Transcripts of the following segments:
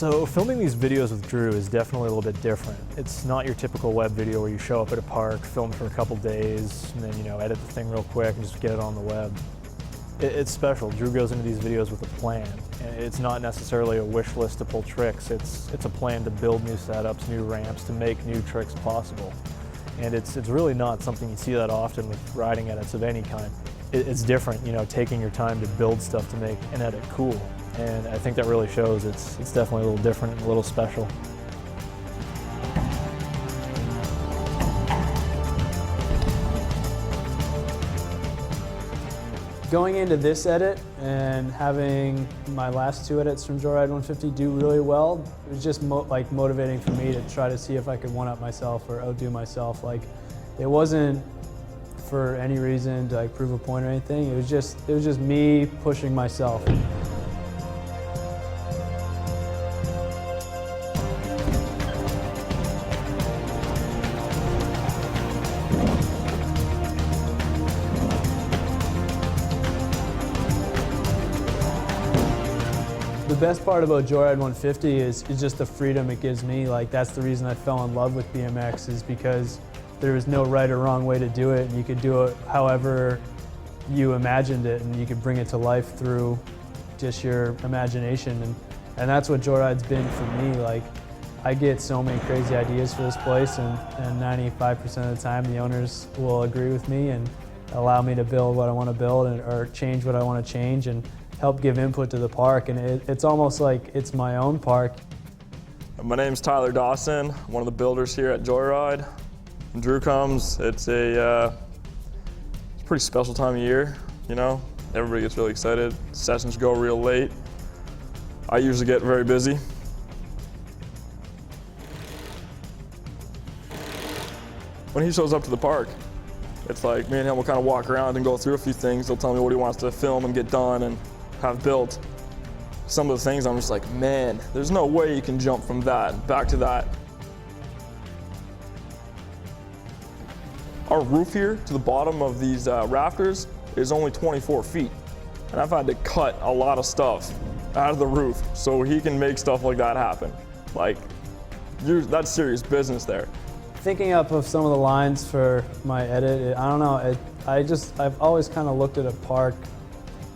So filming these videos with Drew is definitely a little bit different. It's not your typical web video where you show up at a park, film for a couple days, and then edit the thing real quick and just get it on the web. It's special. Drew goes into these videos with a plan. And it's not necessarily a wish list to pull tricks. It's a plan to build new setups, new ramps, to make new tricks possible. And it's really not something you see that often with riding edits of any kind. It's different, taking your time to build stuff to make an edit cool. And I think that really shows. It's definitely a little different and a little special. Going into this edit and having my last two edits from Joyride 150 do really well, it was just motivating for me to try to see if I could one-up myself or outdo myself. It wasn't for any reason to prove a point or anything. It was just me pushing myself. The best part about Joyride 150 is just the freedom it gives me. That's the reason I fell in love with BMX, is because there was no right or wrong way to do it, and you could do it however you imagined it, and you could bring it to life through just your imagination. And that's what Joyride's been for me. I get so many crazy ideas for this place, and 95% of the time the owners will agree with me and allow me to build what I want to build or change what I want to change, and help give input to the park, and it's almost like it's my own park. My name's Tyler Dawson, one of the builders here at Joyride. When Drew comes, it's a pretty special time of year, Everybody gets really excited. Sessions go real late. I usually get very busy. When he shows up to the park, it's like me and him will kind of walk around and go through a few things. He'll tell me what he wants to film and get done and have built. Some of the things I'm just like, man, there's no way you can jump from that back to that. Our roof here to the bottom of these rafters is only 24 feet. And I've had to cut a lot of stuff out of the roof so he can make stuff like that happen. That's serious business there. Thinking up of some of the lines for my edit, I don't know, I've always kind of looked at a park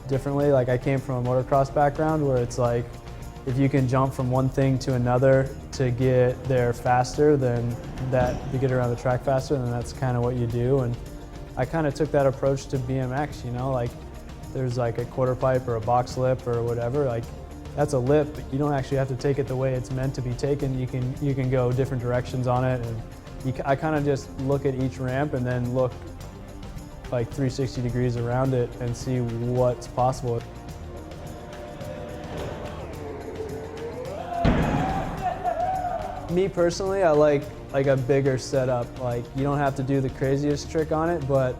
differently. I came from a motocross background where it's if you can jump from one thing to another to get there faster, then to get around the track faster, then that's kind of what you do. And I kind of took that approach to BMX, there's a quarter pipe or a box lip or whatever, that's a lip, but you don't actually have to take it the way it's meant to be taken. You can go different directions on it, and I kind of just look at each ramp and then look 360 degrees around it and see what's possible. Me personally, I like a bigger setup. You don't have to do the craziest trick on it, but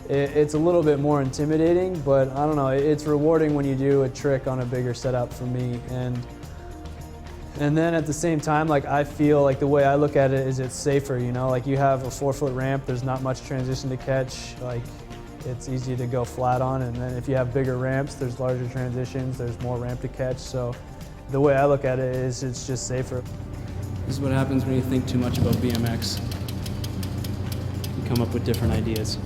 it's a little bit more intimidating, but I don't know, it's rewarding when you do a trick on a bigger setup for me. And then at the same time, I feel the way I look at it is it's safer, you have a 4-foot ramp, there's not much transition to catch, it's easy to go flat on, and then if you have bigger ramps, there's larger transitions, there's more ramp to catch, so the way I look at it is it's just safer. This is what happens when you think too much about BMX. You come up with different ideas.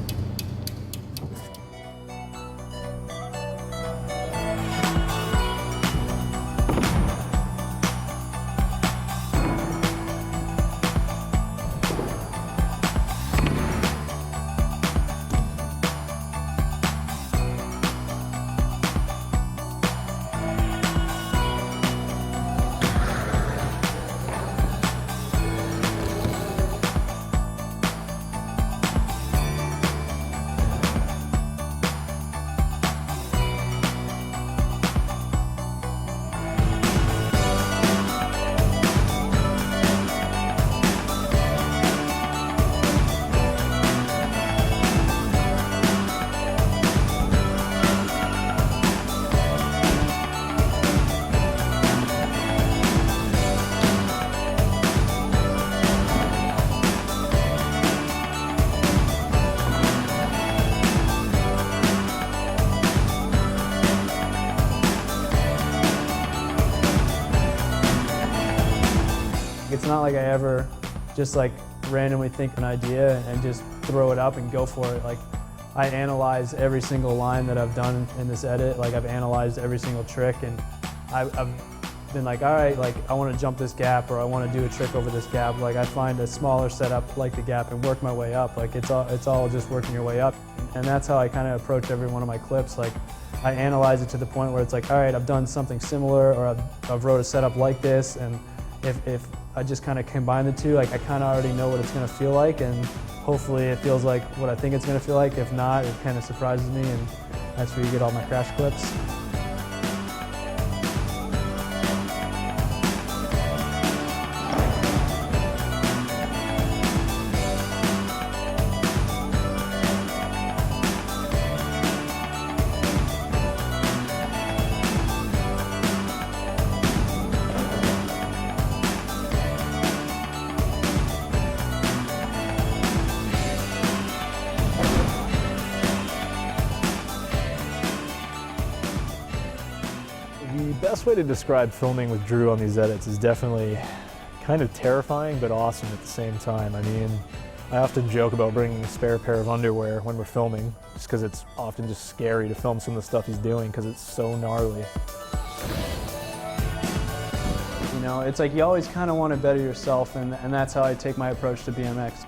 It's not like I ever just like randomly think an idea and just throw it up and go for it. Like, I analyze every single line that I've done in this edit. Like, I've analyzed every single trick, and I've been like, all right, like I want to jump this gap, or I want to do a trick over this gap. Like, I find a smaller setup like the gap and work my way up. Like, it's all just working your way up. And that's how I kind of approach every one of my clips. Like, I analyze it to the point where it's like, all right, I've done something similar, or I've wrote a setup like this, and if I just kind of combine the two, like I kind of already know what it's going to feel like, and hopefully it feels like what I think it's going to feel like. If not, it kind of surprises me, and that's where you get all my crash clips. The best way to describe filming with Drew on these edits is definitely kind of terrifying but awesome at the same time. I mean, I often joke about bringing a spare pair of underwear when we're filming, just because it's often just scary to film some of the stuff he's doing because it's so gnarly. You know, it's like you always kind of want to better yourself, and that's how I take my approach to BMX.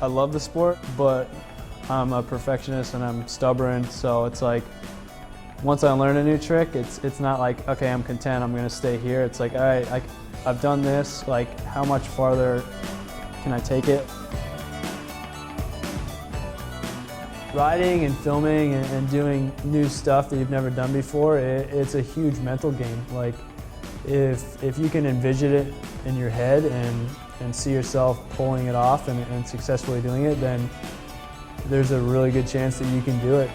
I love the sport, but I'm a perfectionist and I'm stubborn, so it's like, once I learn a new trick, it's not like, okay, I'm content, I'm going to stay here. It's like, all right, I've done this, like, how much farther can I take it? Riding and filming and doing new stuff that you've never done before, it's a huge mental game. Like, if you can envision it in your head and see yourself pulling it off and successfully doing it, then there's a really good chance that you can do it.